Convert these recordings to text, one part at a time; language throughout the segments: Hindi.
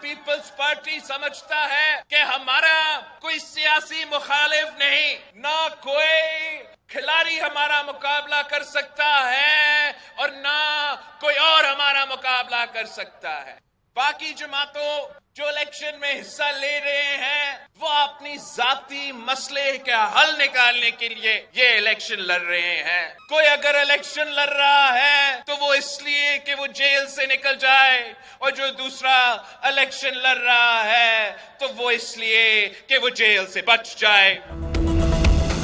पीपल्स पार्टी समझता है कि हमारा कोई सियासी मुखालिफ नहीं, ना कोई खिलाड़ी हमारा मुकाबला कर सकता है और ना कोई और हमारा मुकाबला कर सकता है। बाकी जमातों जो इलेक्शन में हिस्सा ले रहे हैं वो अपनी जाती मसले का हल निकालने के लिए ये इलेक्शन लड़ रहे हैं। कोई अगर इलेक्शन लड़ रहा है तो वो इसलिए कि वो जेल से निकल जाए, और जो दूसरा इलेक्शन लड़ रहा है तो वो इसलिए कि वो जेल से बच जाए।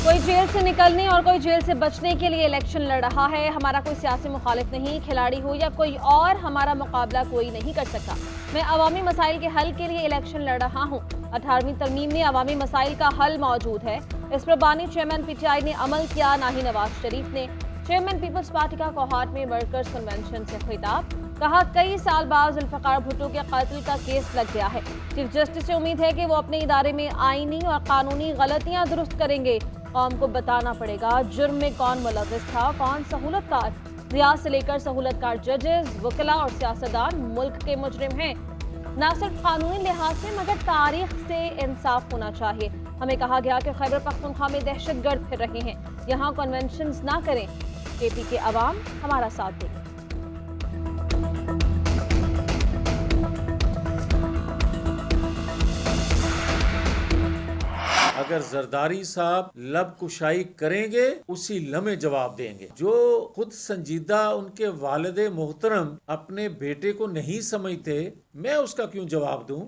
कोई जेल से निकलने और कोई जेल से बचने के लिए इलेक्शन लड़ रहा है। हमारा कोई सियासी मुखालिफ नहीं, खिलाड़ी हो या कोई और, हमारा मुकाबला कोई नहीं कर सकता। मैं अवामी मसाइल के हल के लिए इलेक्शन लड़ रहा हूँ। 18वीं तरमीम में अवामी मसाइल का हल मौजूद है। इस पर बानी चेयरमैन PTI ने अमल किया, ना ही नवाज शरीफ ने। चेयरमैन पीपल्स पार्टी का कोहाट में वर्कर्स कन्वेंशन से खिताब, कहा कई साल बाद जुल्फिकार भुट्टो के कत्ल का केस लग गया है। चीफ जस्टिस से उम्मीद है कि वो अपने इदारे में आईनी और कानूनी गलतियां दुरुस्त करेंगे। कौम को बताना पड़ेगा जुर्म में कौन मुलव्विस था, कौन सहूलतकार। रियाज से लेकर सहूलतकार जजेस, वकला और सियासतदान मुल्क के मुजरिम हैं, न सिर्फ कानूनी लिहाज से मगर तारीख से इंसाफ होना चाहिए। हमें कहा गया कि खैबर पख्तूनख्वा में दहशतगर्द फिर रहे हैं, यहाँ कन्वेंशंस ना करें। KP के अवाम हमारा साथ दें। अगर जरदारी साहब लब कुशाई करेंगे उसी लम्हे जवाब देंगे। जो खुद संजीदा उनके वालिद मोहतरम अपने बेटे को नहीं समझते, मैं उसका क्यों जवाब दूं?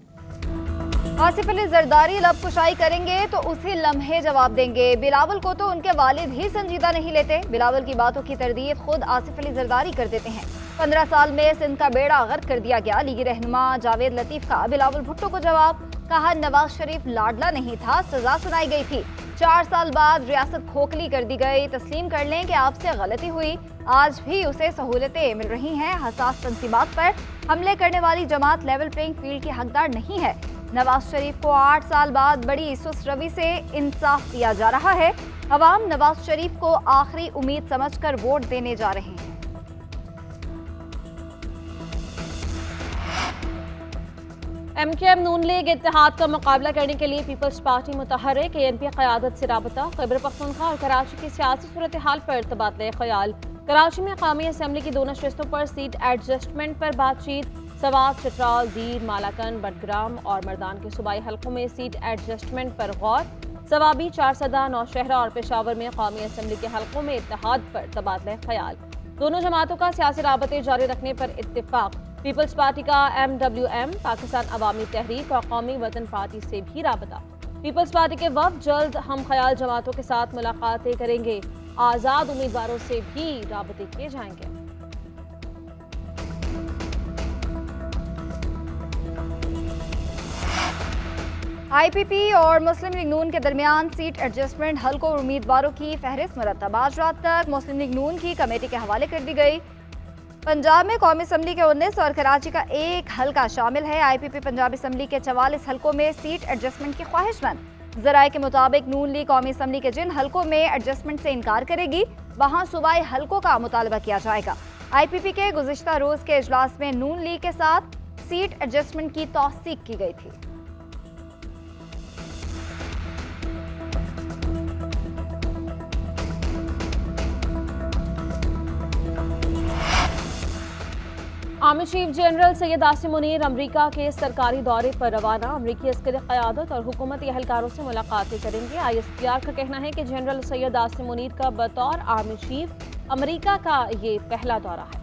आसिफ अली जरदारी लब कुशाई करेंगे तो उसी लम्हे जवाब देंगे। बिलावल को तो उनके वालिद ही संजीदा नहीं लेते। बिलावल की बातों की तरदीद खुद आसिफ अली जरदारी कर देते हैं। 15 साल में सिंध का बेड़ा गर्क कर दिया गया। लीगी रहनुमा जावेद लतीफ का बिलावल भुट्टो को जवाब, कहा नवाज शरीफ लाडला नहीं था, सजा सुनाई गई थी। 4 साल बाद रियासत खोखली कर दी गई। तस्लीम कर लें कि आपसे गलती हुई, आज भी उसे सहूलतें मिल रही हैं। हसास तंसीबात पर हमले करने वाली जमात लेवल प्लेइंग फील्ड की हकदार नहीं है। नवाज शरीफ को 8 साल बाद बड़ी सुस्त रवि से इंसाफ दिया जा रहा है। अवाम नवाज शरीफ को आखिरी उम्मीद समझकर वोट देने जा रहे हैं। MKM नून लीग इत्तेहाद का मुकाबला करने के लिए पीपल्स पार्टी मुतहर्रिक ANP क़यादत से राबता। खैबर पख्तूनख्वा और कराची की सियासी सूरत हाल पर तबादला ख्याल। कराची में कौमी असम्बली की 2 नशस्तों पर सीट एडजस्टमेंट पर बातचीत। सवात, चतराल, दीर, मालाकन, बडग्राम और मर्दान के सूबाई हल्कों में सीट एडजस्टमेंट पर गौर। सवाबी, चारसदा, नौशहरा और पेशावर में कौमी असम्बली के हल्कों में इत्तेहाद पर तबादला ख्याल। दोनों जमातों का सियासी राबते जारी रखने पर इत्तेफाक। पीपल्स पार्टी का MWM, पाकिस्तान अवामी तहरीक और कौमी वतन पार्टी से भी राबता। पीपल्स पार्टी के वफ्द जल्द हम ख्याल जमातों के साथ मुलाकातें करेंगे। आज़ाद उम्मीदवारों से भी राबते किए जाएंगे। IPP और मुस्लिम लीग नून के दरमियान सीट एडजस्टमेंट हल्कों और उम्मीदवारों की फहरिस्त मुरतब। आज रात तक मुस्लिम लीग नून की कमेटी के हवाले कर दी गई। पंजाब में कौमी असम्बली के 19 और कराची का 1 हल्का शामिल है। IPP पंजाब असम्बली के 44 हल्कों में सीट एडजस्टमेंट की ख्वाहिशमंद। जराए के मुताबिक नून लीग कौमी असम्बली के जिन हल्कों में एडजस्टमेंट से इनकार करेगी वहां सूबाई हल्कों का मुतालबा किया जाएगा। IPP के गुज़िश्ता रोज के इजलास में नून लीग के साथ सीट एडजस्टमेंट की तौसीक की गई थी। Army chief general Syed Asim Munir अमरीका के सरकारी दौरे पर रवाना। अमरीकी अस्करी क़यादत और हुकूमती अहलकारों से मुलाकातें करेंगे। ISPR का कहना है कि जनरल सैयद आसिम मुनीर का बतौर आर्मी चीफ अमरीका का ये पहला दौरा है।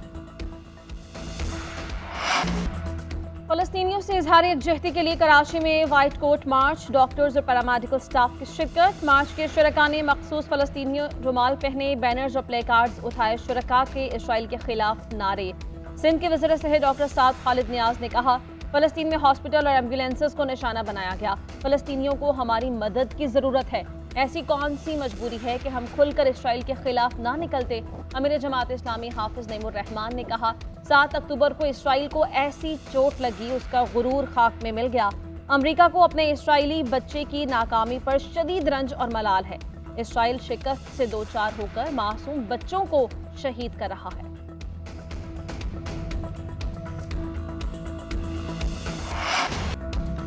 फ़लस्तीनियों से इजहार यकजहती के लिए कराची में वाइट कोट मार्च, डॉक्टर्स और पैरामेडिकल स्टाफ की शिरकत। मार्च के शुरका ने मखसूस फ़लस्तीनियों रुमाल पहने, बैनर्स और प्ले कार्ड्स उठाए। शुरका के इसराइल के खिलाफ नारे। सिंध के वज़ीर सेहत डॉक्टर साद खालिद नियाज ने कहा, फ़लस्तीन में हॉस्पिटल और एम्बुलेंसेस को निशाना बनाया गया। फ़लस्तीनियों को हमारी मदद की ज़रूरत है। ऐसी कौन सी मजबूरी है कि हम खुलकर इसराइल के खिलाफ ना निकलते। अमीर जमात इस्लामी हाफिज नईमुर रहमान ने कहा, 7 अक्टूबर को इसराइल को ऐसी चोट लगी, उसका गुरूर खाक में मिल गया। अमरीका को अपने इसराइली बच्चे की नाकामी पर शदीद रंज और मलाल है। इसराइल शिकस्त से दो चार होकर मासूम बच्चों को शहीद कर रहा है।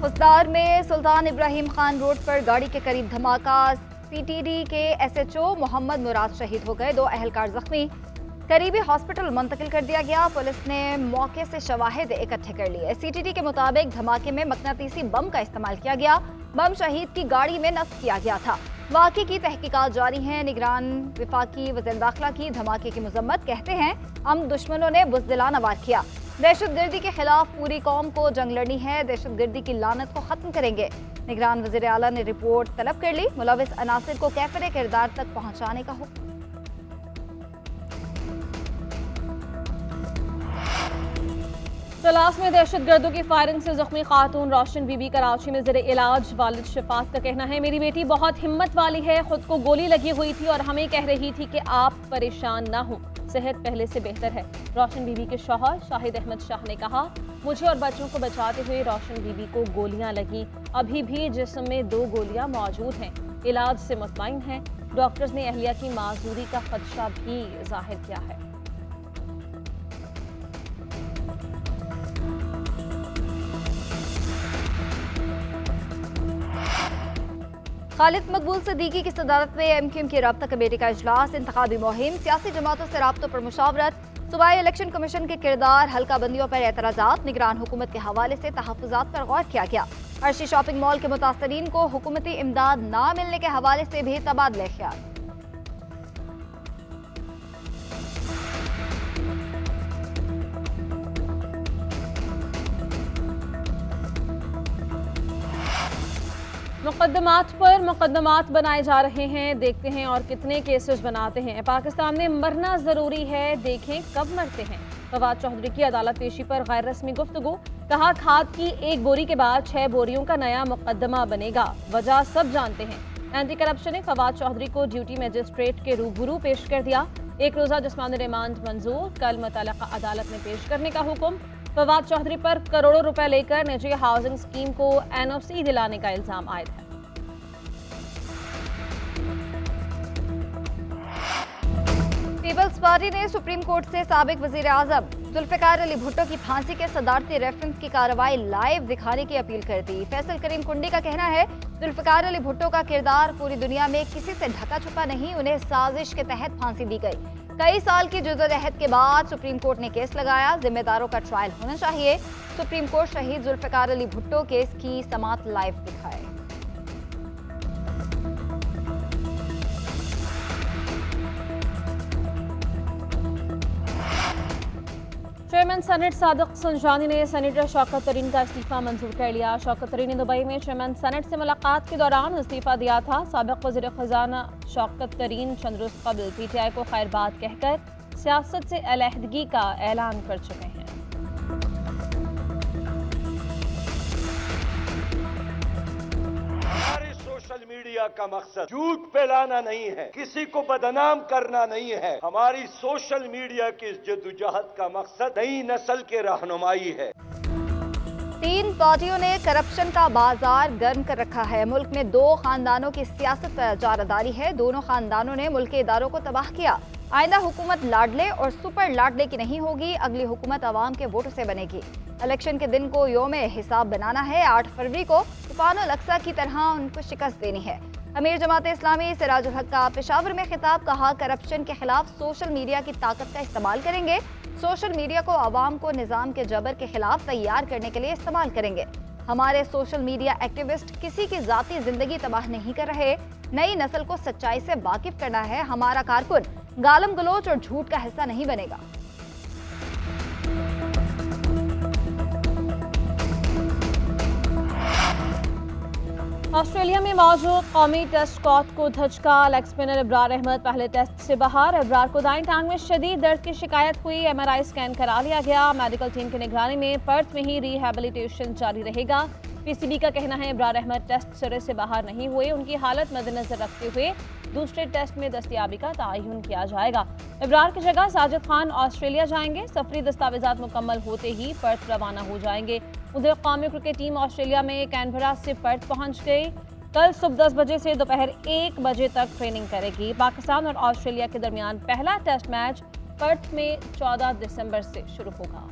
हुसदार में सुल्तान इब्राहिम खान रोड पर गाड़ी के करीब धमाका। सीटीडी के एसएचओ मोहम्मद मुराद शहीद हो गए, 2 अहलकार जख्मी। करीबी हॉस्पिटल मुंतकिल कर दिया गया। पुलिस ने मौके से शवाहिद इकट्ठे कर लिए। सीटीडी के मुताबिक धमाके में मकनातीसी बम का इस्तेमाल किया गया। बम शहीद की गाड़ी में नस्ब किया गया था। वाक़े की तहकीकात जारी हैं। निगरान विफाकी वज़ीर दाखिला की धमाके की मजम्मत, कहते हैं हम दुश्मनों ने बुज़दिलाना वार किया। दहशतगर्दी के खिलाफ पूरी कौम को जंग लड़नी है, दहशतगर्दी की लानत को खत्म करेंगे। निगरान वज़ीर आला ने रिपोर्ट तलब कर ली। मुलविस अनासिर को कैफरे किरदार तक पहुंचाने का हुक्म। तलाश में दहशतगर्दों की फायरिंग से जख्मी खातून रोशन बीबी कराची में ज़ेरे इलाज। वालिद शिफात का कहना है मेरी बेटी बहुत हिम्मत वाली है, खुद को गोली लगी हुई थी और हमें कह रही थी कि आप परेशान ना हो, सेहत पहले से बेहतर है। रोशन बीबी के शौहर शाहिद अहमद शाह ने कहा मुझे और बच्चों को बचाते हुए रोशन बीबी को गोलियां लगी, अभी भी जिस्म में 2 गोलियां मौजूद हैं, इलाज से मुतमईन है। डॉक्टर्स ने अहलिया की माजूरी का खदशा भी जाहिर किया है। खालिद मकबूल सिद्दीकी की सदारत में एमक्यूएम की राब्ता कमेटी का इजलास। इंतखाबी मुहिम, सियासी जमातों से राब्तों पर मुशावरत, सूबाई इलेक्शन कमीशन के किरदार, हल्का बंदियों पर एतराज़ात, निगरान हुकूमत के हवाले से तहफ़्फ़ुज़ात पर गौर किया गया। अर्शी शॉपिंग मॉल के मुतासरीन को हुकूमती इमदाद न मिलने के हवाले से भी तबादले ख्याल। मुकदमात पर मुकदमात बनाए जा रहे हैं, देखते हैं और कितने केसेस बनाते हैं। पाकिस्तान में मरना जरूरी है, देखें कब मरते हैं। फवाद चौधरी की अदालत पेशी पर गैर रस्मी गुफ्तगू, कहा खाद की 1 बोरी के बाद 6 बोरियों का नया मुकदमा बनेगा, वजह सब जानते हैं। एंटी करप्शन ने फवाद चौधरी को ड्यूटी मजिस्ट्रेट के रूबरू पेश कर दिया। 1 रोजा जिस्मानी रिमांड मंजूर, कल मुतल्लका अदालत में पेश करने का हुक्म। फवाद चौधरी पर करोड़ों रुपए लेकर निजी हाउसिंग स्कीम को एनओसी दिलाने का इल्जाम आयद है। पीपल्स पार्टी ने सुप्रीम कोर्ट से साबिक वजीर आजम जुल्फिकार अली भुट्टो की फांसी के सदारती रेफरेंस की कार्रवाई लाइव दिखाने की अपील कर दी। फैसल करीम कुंडी का कहना है जुल्फिकार अली भुट्टो का किरदार पूरी दुनिया में किसी से ढका छुपा नहीं, उन्हें साजिश के तहत फांसी दी गई। कई साल की जद्दोजहद के बाद सुप्रीम कोर्ट ने केस लगाया, जिम्मेदारों का ट्रायल होना चाहिए। सुप्रीम कोर्ट शहीद जुल्फिकार अली भुट्टो केस की समाअत लाइव दिखाए। चेयरमैन सेनेट सादिक संजानी ने सेनेटर शौकत तरीन का इस्तीफा मंजूर कर लिया। शौकत तरीन ने दुबई में चेयरमैन सेनेट से मुलाकात के दौरान इस्तीफा दिया था। साबिक वज़ीर खजाना शौकत तरीन चंद रोज कबल पीटीआई को खैरबाद कहकर सियासत से अलहदगी का ऐलान कर चुके हैं। सोशल मीडिया का मकसद झूठ फैलाना नहीं है, किसी को बदनाम करना नहीं है। हमारी सोशल मीडिया की इस जद्दोजहद का मकसद नई नस्ल के रहनुमाई है। 3 पार्टियों ने करप्शन का बाजार गर्म कर रखा है। मुल्क में 2 खानदानों की सियासत पर जारदारी है। दोनों खानदानों ने मुल्क के इदारों को तबाह किया। आइंदा हुकूमत लाडले और सुपर लाडले की नहीं होगी, अगली हुकूमत अवाम के वोटों से बनेगी। इलेक्शन के दिन को योम हिसाब बनाना है। 8 फरवरी को तूफान अल-अक्सा की तरह उनको शिकस्त देनी है। अमीर जमात इस्लामी सिराजुल हक का पेशावर में खिताब, कहा करप्शन के खिलाफ सोशल मीडिया की ताकत का इस्तेमाल करेंगे। सोशल मीडिया को आवाम को निजाम के जबर के खिलाफ तैयार करने के लिए इस्तेमाल करेंगे। हमारे सोशल मीडिया एक्टिविस्ट किसी की जाती जिंदगी तबाह नहीं कर रहे, नई नस्ल को सच्चाई से वाकिफ करना है। हमारा कारकुन गालम गलोच और झूठ का हिस्सा नहीं बनेगा। ऑस्ट्रेलिया में मौजूद कौमी टेस्ट स्क्वाड को धचका। लेग स्पिनर इब्रार अहमद पहले टेस्ट से बाहर। इब्रार को दाईं टांग में शदीद दर्द की शिकायत हुई, MRI स्कैन करा लिया गया। मेडिकल टीम की निगरानी में पर्थ में ही रिहैबिलिटेशन जारी रहेगा। PCB का कहना है इब्रार अहमद टेस्ट सिरे से बाहर नहीं हुए, उनकी हालत मद्देनजर रखते हुए दूसरे टेस्ट में दस्तयाबी का तयन किया जाएगा। इब्रार की जगह साजिद खान ऑस्ट्रेलिया जाएंगे। सफरी दस्तावेजात मुकम्मल होते ही पर्थ रवाना हो जाएंगे। उधर कौमी क्रिकेट टीम ऑस्ट्रेलिया में कैनबरा से पर्थ पहुंच गई। कल सुबह 10 बजे से दोपहर 1 बजे तक ट्रेनिंग करेगी। पाकिस्तान और ऑस्ट्रेलिया के दरमियान पहला टेस्ट मैच पर्थ में 14 दिसंबर से शुरू होगा।